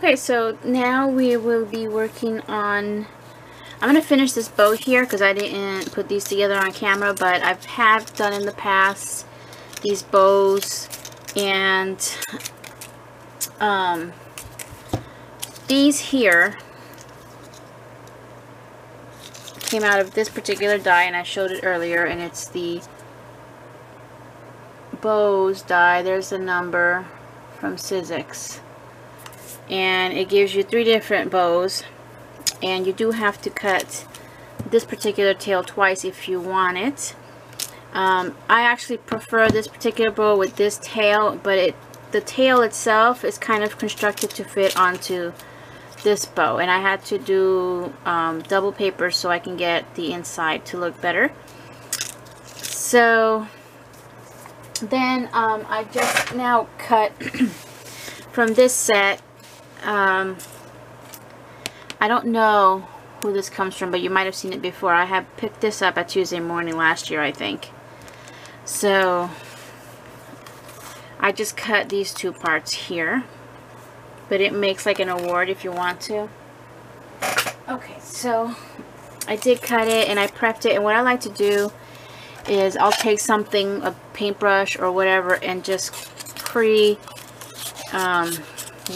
Okay, so now we will be working on, I'm going to finish this bow here because I didn't put these together on camera, but I have done in the past these bows, and these here came out of this particular die, and I showed it earlier, and it's the bows die. There's the number from Sizzix, and it gives you 3 different bows, and you do have to cut this particular tail twice if you want it. I actually prefer this particular bow with this tail, but the tail itself is kind of constructed to fit onto this bow, and I had to do double paper so I can get the inside to look better. So then I just now cut from this set. I don't know who this comes from, but you might have seen it before. I have picked this up at Tuesday Morning last year, I think. So I just cut these 2 parts here, but it makes like an award if you want to. Okay, so I did cut it and I prepped it, and what I like to do is I'll take something, a paintbrush or whatever, and just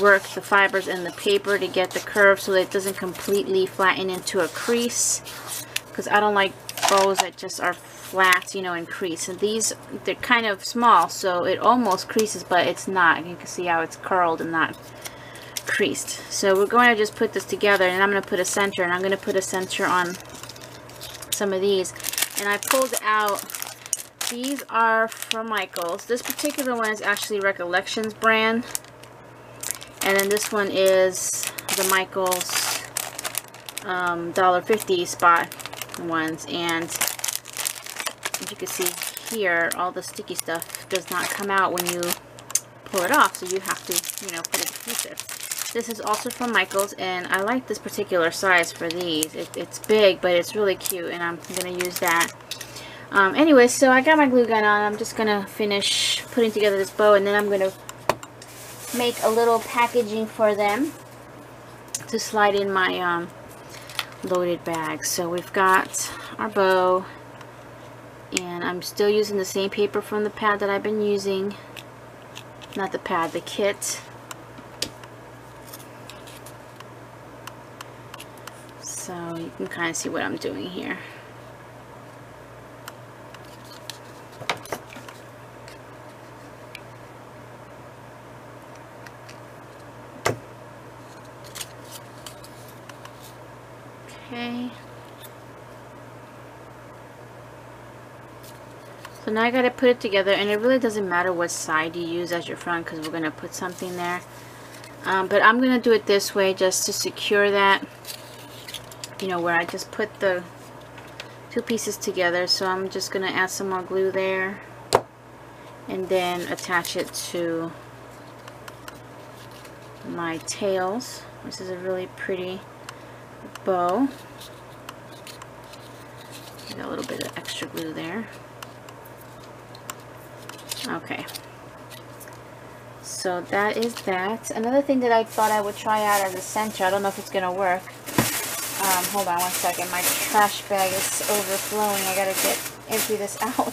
work the fibers in the paper to get the curve so that it doesn't completely flatten into a crease, because I don't like bows that just are flat, you know, and crease. And these, they're kind of small, so it almost creases, but it's not. You can see how it's curled and not creased. So we're going to just put this together, and I'm going to put a center, and I'm going to put a center on some of these. And I pulled out, these are from Michaels. This particular one is actually Recollections brand, and then this one is the Michaels $1.50 spot ones. And as you can see here, all the sticky stuff does not come out when you pull it off, so you have to, you know, put it to pieces. This is also from Michaels, and I like this particular size for these. It's big, but it's really cute, and I'm going to use that. Anyway, so I got my glue gun on. I'm just going to finish putting together this bow, and then I'm going to make a little packaging for them to slide in my loaded bag. So we've got our bow, and I'm still using the same paper from the pad that I've been using. Not the pad, the kit. So you can kind of see what I'm doing here. Okay. So now I got to put it together, and it really doesn't matter what side you use as your front, because we're going to put something there. But I'm going to do it this way just to secure that, you know, where I just put the 2 pieces together. So I'm just going to add some more glue there, and then attach it to my tails. This is a really pretty bow. Got a little bit of extra glue there. Okay, so that is that. Another thing that I thought I would try out as a center, I don't know if it's gonna work. Hold on one second, my trash bag is overflowing. I gotta empty this out.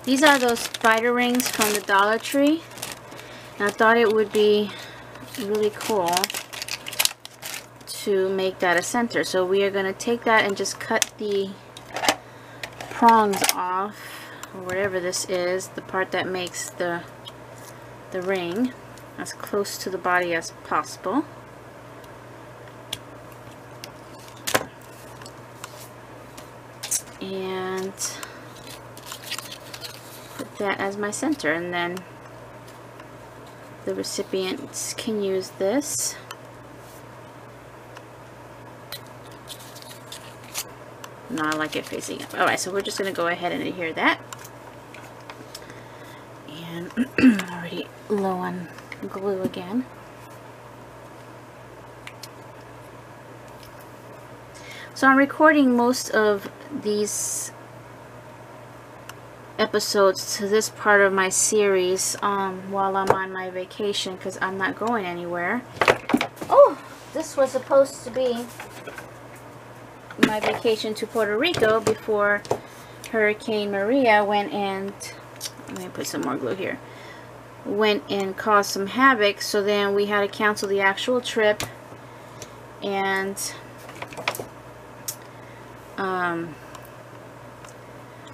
These are those spider rings from the Dollar Tree, and I thought it would be really cool to make that a center. So we are going to take that and just cut the prongs off, or whatever this is, the part that makes the ring, as close to the body as possible. And put that as my center, and then the recipients can use this. No, I like it facing up. Alright, so we're just going to go ahead and adhere that. And already low on glue again. So I'm recording most of these episodes to this part of my series while I'm on my vacation, because I'm not going anywhere. Oh, this was supposed to be my vacation to Puerto Rico before Hurricane Maria went and, let me put some more glue here, went and caused some havoc. So then we had to cancel the actual trip, and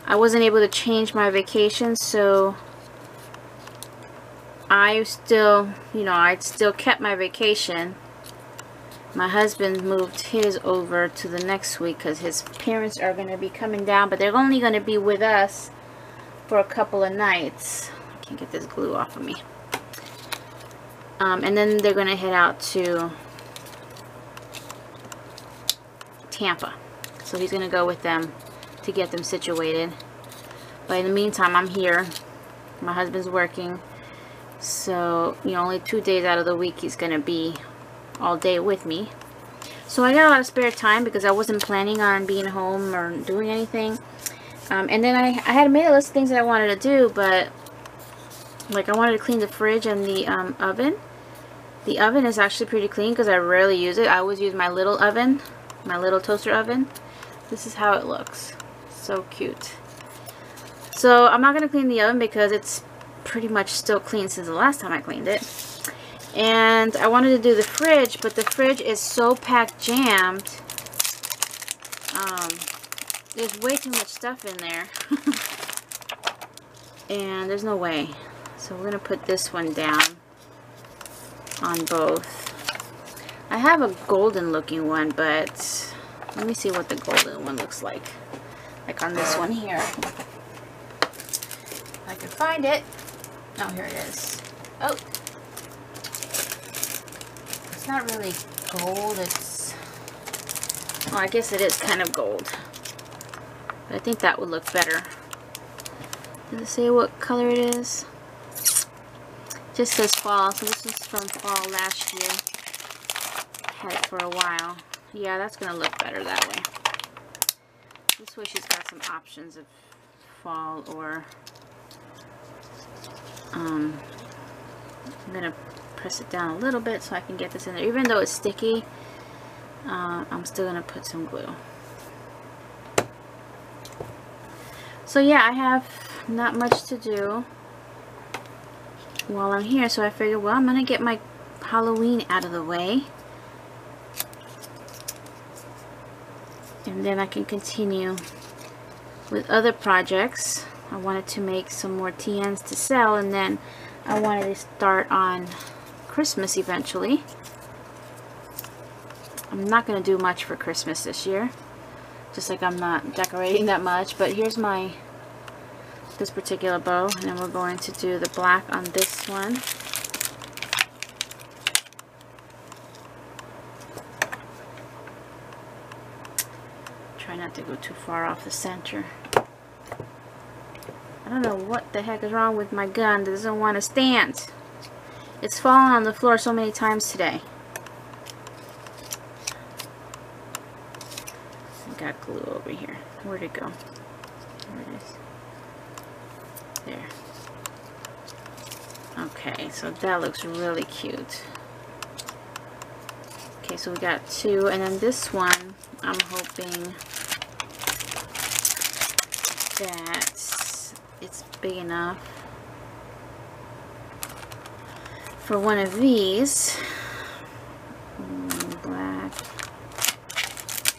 I wasn't able to change my vacation, so I still, I'd still kept my vacation. My husband moved his over to the next week because his parents are going to be coming down, but they're only going to be with us for a couple of nights. I can't get this glue off of me. And then they're going to head out to Tampa. So he's going to go with them to get them situated. But in the meantime, I'm here. My husband's working. So, only 2 days out of the week he's going to be all day with me. So I got a lot of spare time because I wasn't planning on being home or doing anything. And then I had made a list of things that I wanted to do, but like I wanted to clean the fridge and the oven. The oven is actually pretty clean because I rarely use it. I always use my little oven, my little toaster oven. This is how it looks. So cute. So I'm not going to clean the oven because it's pretty much still clean since the last time I cleaned it. And I wanted to do the fridge, but the fridge is so packed jammed. There's way too much stuff in there. And there's no way. So we're going to put this one down on both. I have a golden looking one, but let me see what the golden one looks like. Like on this one here. If I can find it. Oh, here it is. Oh. It's not really gold. It's, well, I guess it is kind of gold. But I think that would look better. Does it say what color it is? It just says fall. So this is from fall last year. Had it for a while. Yeah, that's going to look better that way. This way she's got some options of fall or I'm going to press it down a little bit so I can get this in there. Even though it's sticky, I'm still going to put some glue. So yeah, I have not much to do while I'm here, so I figured, well, I'm going to get my Halloween out of the way. And then I can continue with other projects. I wanted to make some more TNs to sell, and then I wanted to start on Christmas eventually. I'm not going to do much for Christmas this year. Just like I'm not decorating that much. But here's this particular bow. And then we're going to do the black on this one. Try not to go too far off the center. I don't know what the heck is wrong with my gun. It doesn't want to stand. It's fallen on the floor so many times today. I got glue over here. Where'd it go? There it is. There. Okay, so that looks really cute. Okay, so we got two, and then this one, I'm hoping that it's big enough for one of these. Black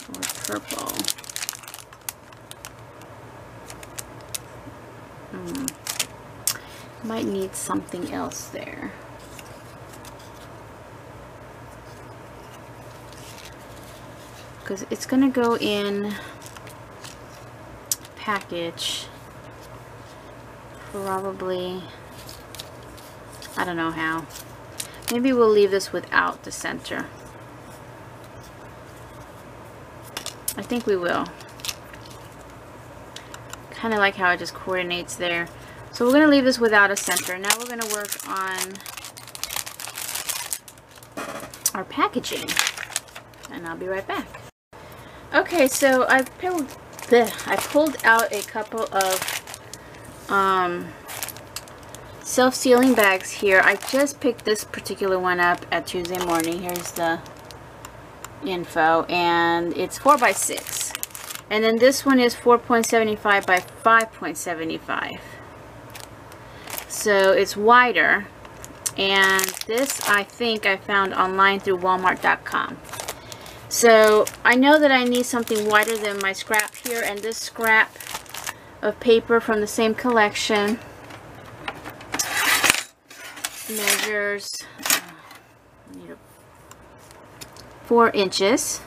or purple. Might need something else there. Because it's going to go in package probably, I don't know how. Maybe we'll leave this without the center. I think we will. Kind of like how it just coordinates there. So we're going to leave this without a center. Now we're going to work on our packaging. And I'll be right back. Okay, so I pulled out a couple of self-sealing bags here. I just picked this particular one up at Tuesday morning. Here's the info, and it's 4 by 6, and then this one is 4.75 by 5.75, so it's wider. And this I think I found online through Walmart.com. So I know that I need something wider than my scrap here, and this scrap of paper from the same collection measures 4 inches,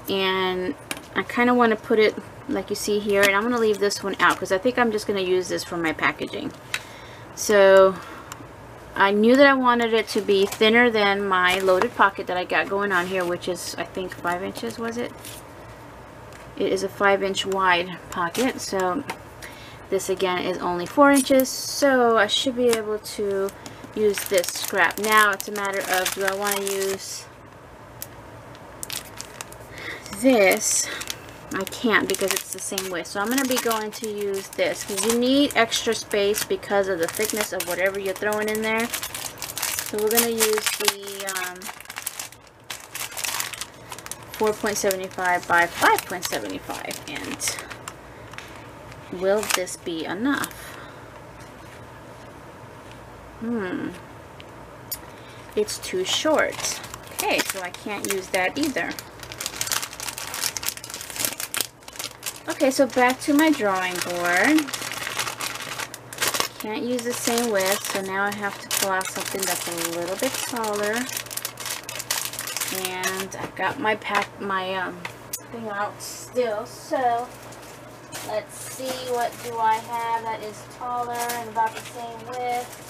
and I kind of want to put it like you see here, and I'm going to leave this one out because I think I'm just going to use this for my packaging. So I knew that I wanted it to be thinner than my loaded pocket that I got going on here, which is I think 5 inches, was it? It is a 5-inch wide pocket, so this again is only 4 inches, so I should be able to use this scrap. Now it's a matter of, do I want to use this? I can't because it's the same width, so I'm going to be going to use this because you need extra space because of the thickness of whatever you're throwing in there. So we're going to use the 4.75 by 5.75, and will this be enough? It's too short. Okay, so I can't use that either. Okay, so back to my drawing board. Can't use the same width, so now I have to pull out something that's a little bit taller. And I've got my thing out still, so let's see, what do I have that is taller and about the same width.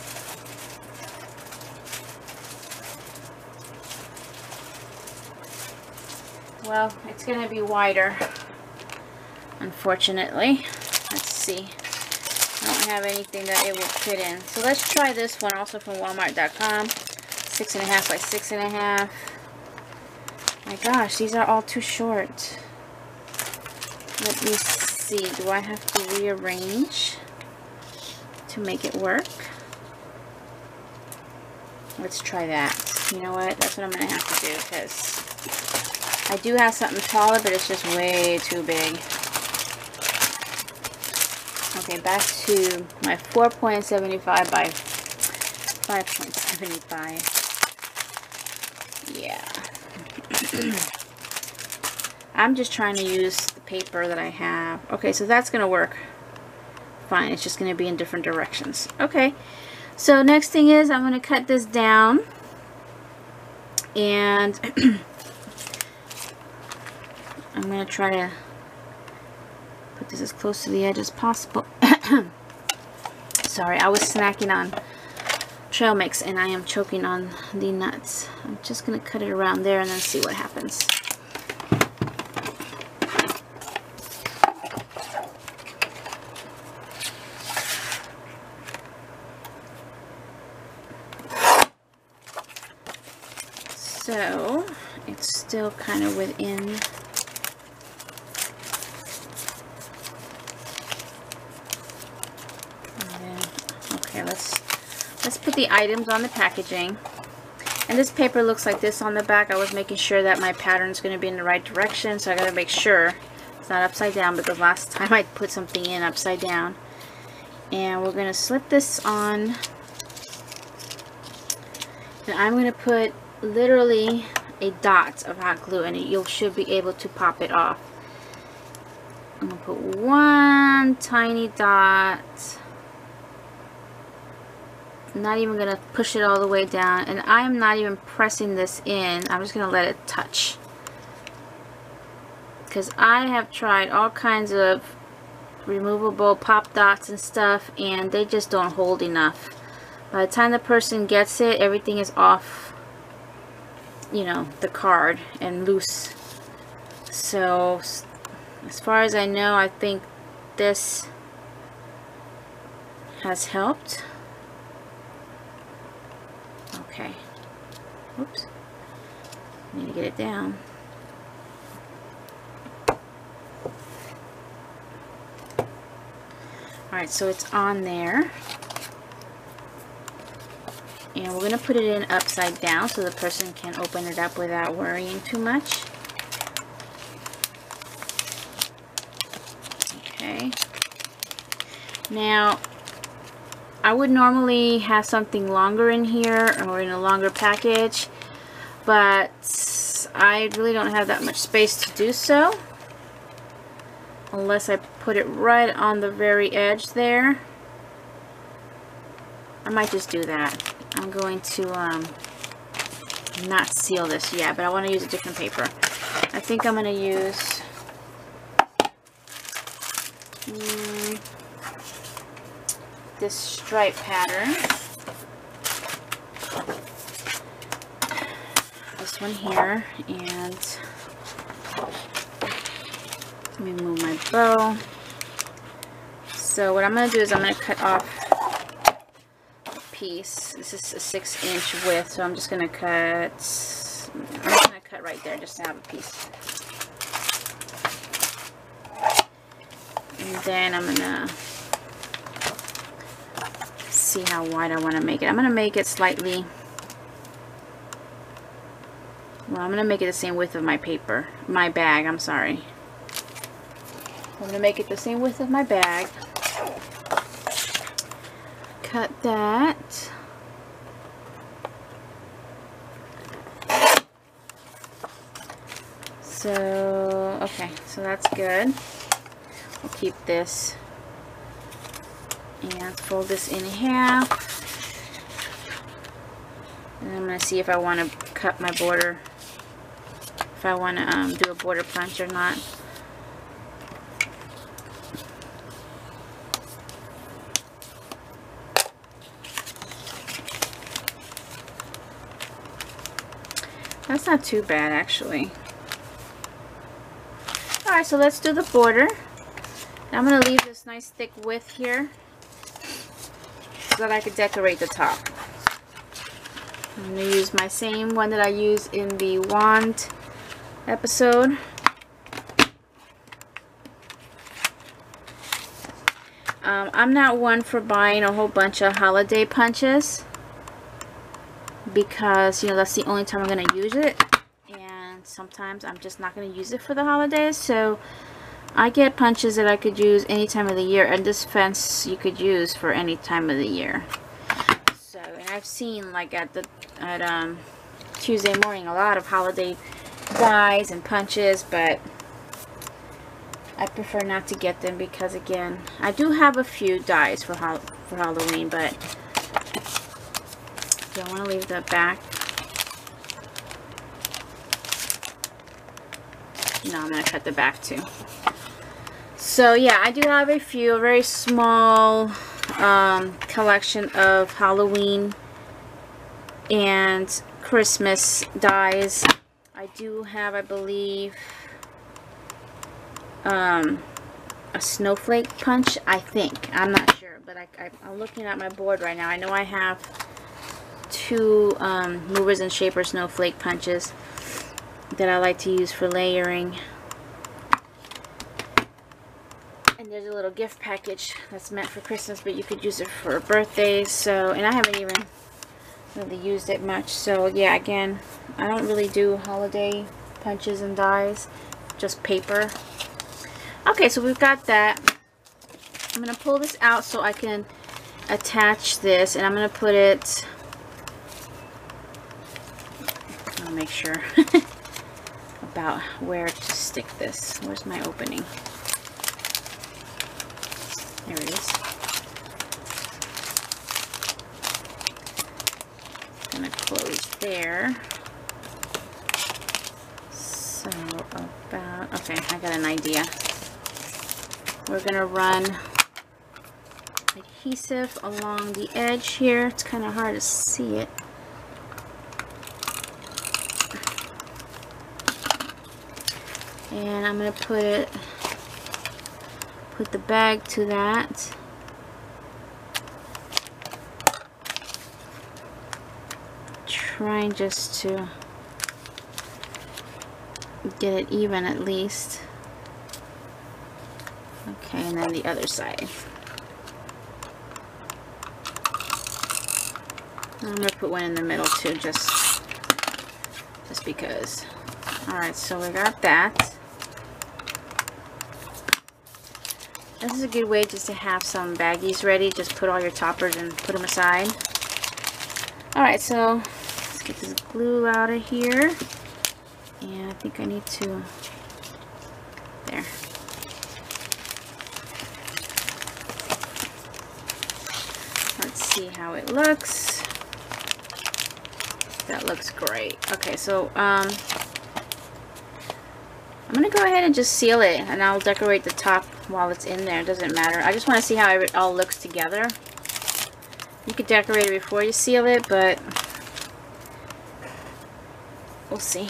Well, it's going to be wider, unfortunately. Let's see. I don't have anything that it will fit in. So let's try this one, also from Walmart.com. 6.5 by 6.5. My gosh, these are all too short. Let me see. Do I have to rearrange to make it work? Let's try that. You know what? That's what I'm going to have to do, because I do have something taller, but it's just way too big. Okay, back to my 4.75 by 5.75. Yeah. I'm just trying to use the paper that I have. Okay, so that's going to work fine. It's just going to be in different directions. Okay, so next thing is I'm going to cut this down. And I'm going to try to put this as close to the edge as possible. Sorry, I was snacking on trail mix and I am choking on the nuts. I'm just going to cut it around there and then see what happens. So it's still kind of within. Okay, let's put the items on the packaging. And this paper looks like this on the back. I was making sure that my pattern is going to be in the right direction, so I got to make sure it's not upside down, because last time I put something in upside down. And we're going to slip this on. And I'm going to put literally a dot of hot glue, and you should be able to pop it off. I'm going to put one tiny dot. I'm not even going to push it all the way down, and I'm not even pressing this in. I'm just going to let it touch, because I have tried all kinds of removable pop dots and stuff, and they just don't hold enough. By the time the person gets it, everything is off, you know, the card and loose. So as far as I know, I think this has helped. Okay. Oops. Need to get it down. Alright, so it's on there. And we're going to put it in upside down so the person can open it up without worrying too much. Okay. Now, I would normally have something longer in here or in a longer package, but I really don't have that much space to do so. Unless I put it right on the very edge there. I might just do that. I'm going to not seal this yet, but I want to use a different paper. I think I'm going to use this stripe pattern. This one here, and let me move my bow. So what I'm going to do is I'm going to cut off piece. This is a 6-inch width, so I'm just gonna cut. I'm just gonna cut right there just to have a piece. And then I'm gonna see how wide I want to make it. I'm gonna make it slightly. Well, I'm gonna make it the same width of my paper, my bag. I'm sorry. I'm gonna make it the same width of my bag. Cut that. So, okay, so that's good. We'll keep this and fold this in half. And I'm going to see if I want to cut my border, if I want to do a border punch or not. That's not too bad, actually. Alright, so let's do the border. I'm going to leave this nice thick width here so that I could decorate the top. I'm going to use my same one that I used in the wand episode. I'm not one for buying a whole bunch of holiday punches, because, you know, that's the only time I'm going to use it, and sometimes I'm just not going to use it for the holidays. So I get punches that I could use any time of the year, and this fence you could use for any time of the year. So, and I've seen, like, at Tuesday morning, a lot of holiday dies and punches, but I prefer not to get them because, again, I do have a few dies for Halloween, but I want to leave the back. No, I'm going to cut the back too. So yeah, I do have a very small collection of Halloween and Christmas dies. I do have, I believe, a snowflake punch, I think. I'm not sure, but I'm looking at my board right now. I know I have 2 movers and shapers snowflake punches that I like to use for layering. And there's a little gift package that's meant for Christmas, but you could use it for birthdays. So, and I haven't even really used it much. So yeah, again, I don't really do holiday punches and dies, just paper. Okay, so we've got that. I'm going to pull this out so I can attach this, and I'm going to put it, I'll make sure about where to stick this. Where's my opening? There it is. I'm going to close there. So about, okay, I got an idea. We're going to run adhesive along the edge here. It's kind of hard to see it. And I'm going to put the bag to that. Trying just to get it even at least. Okay, and then the other side. I'm gonna put one in the middle too, just because. All right, so we got that. This is a good way just to have some baggies ready. Just put all your toppers and put them aside. All right, so let's get this glue out of here. And I think I need to, there. Let's see how it looks. That looks great. Okay, so I'm gonna go ahead and just seal it, and I'll decorate the top while it's in there. It doesn't matter. I just want to see how it all looks together. You could decorate it before you seal it, but we'll see.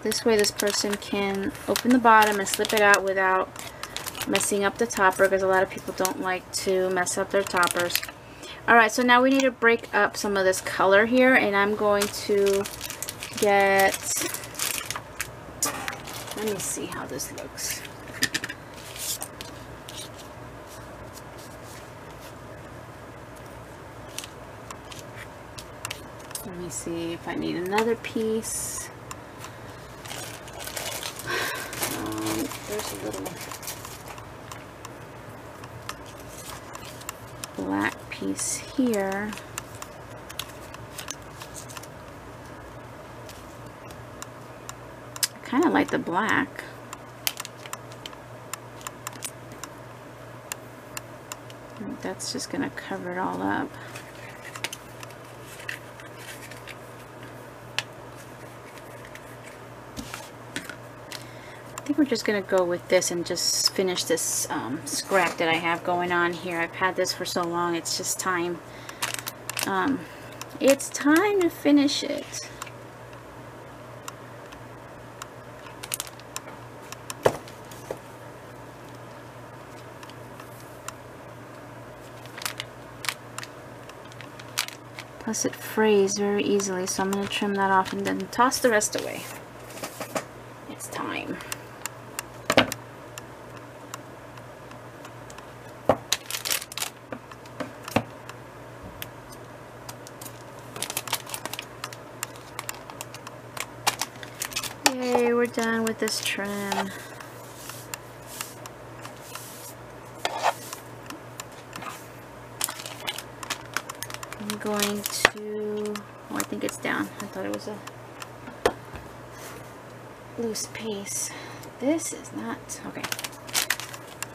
This way this person can open the bottom and slip it out without messing up the topper, because a lot of people don't like to mess up their toppers. Alright, so now we need to break up some of this color here, and I'm going to get, let me see how this looks. Let me see if I need another piece. There's a little black piece here. I kind of like the black. That's just going to cover it all up. I think we're just going to go with this and just finish this scrap that I have going on here. I've had this for so long, it's just time. It's time to finish it. Plus it frays very easily, so I'm going to trim that off and then toss the rest away. It's time. Yay, we're done with this trim. I'm going to, oh, I think it's down. I thought it was a loose piece. This is not, okay.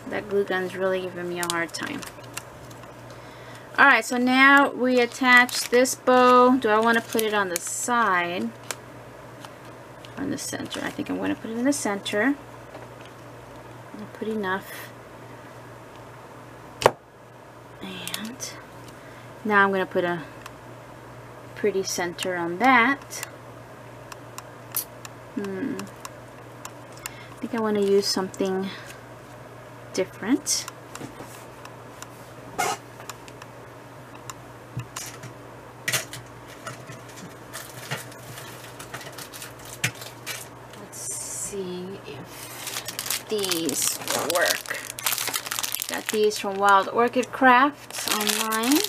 That glue gun's really giving me a hard time. Alright, so now we attach this bow. Do I want to put it on the side? On the center. I think I'm going to put it in the center. I'll put enough. And now I'm going to put a pretty center on that. I think I want to use something different. See if these will work. Got these from Wild Orchid Crafts online.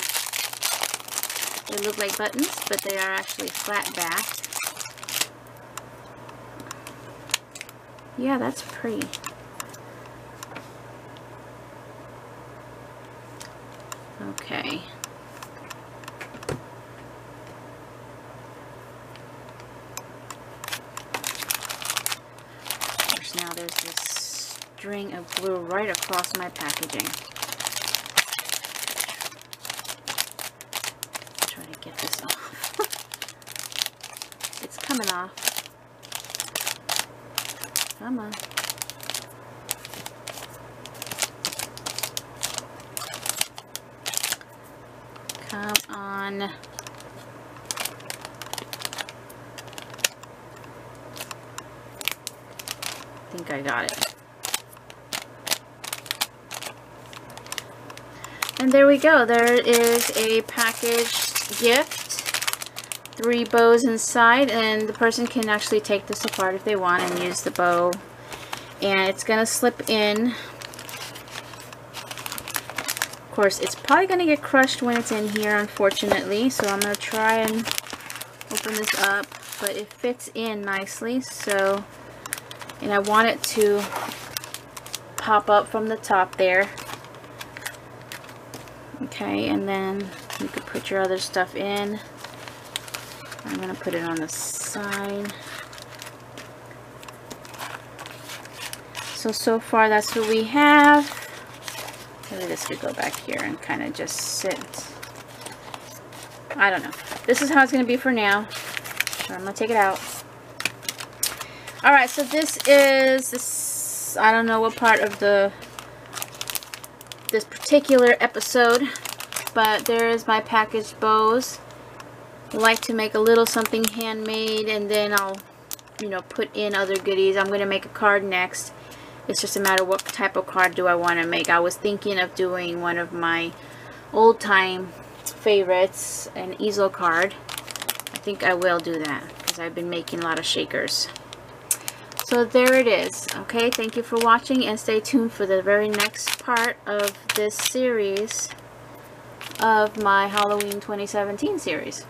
They look like buttons, but they are actually flat back. Yeah, that's pretty. Okay. Now there's this string of glue right across my packaging. Try to get this off. It's coming off. Come on. Come on. I think I got it. And there we go. There is a packaged gift. 3 bows inside, and the person can actually take this apart if they want and use the bow. And it's going to slip in course, it's probably going to get crushed when it's in here, unfortunately. So I'm going to try and open this up. But it fits in nicely. So, and I want it to pop up from the top there. Okay, and then you could put your other stuff in. I'm going to put it on the side. So far that's what we have. Maybe this could go back here and kind of just sit. I don't know. This is how it's going to be for now. So I'm going to take it out. Alright, so this is this, I don't know what part of this particular episode, but there is my packaged bows. I like to make a little something handmade, and then I'll, you know, put in other goodies. I'm going to make a card next. It's just a matter of what type of card do I want to make. I was thinking of doing one of my old-time favorites, an easel card. I think I will do that because I've been making a lot of shakers. So there it is. Okay, thank you for watching, and stay tuned for the very next part of this series of my Halloween 2017 series.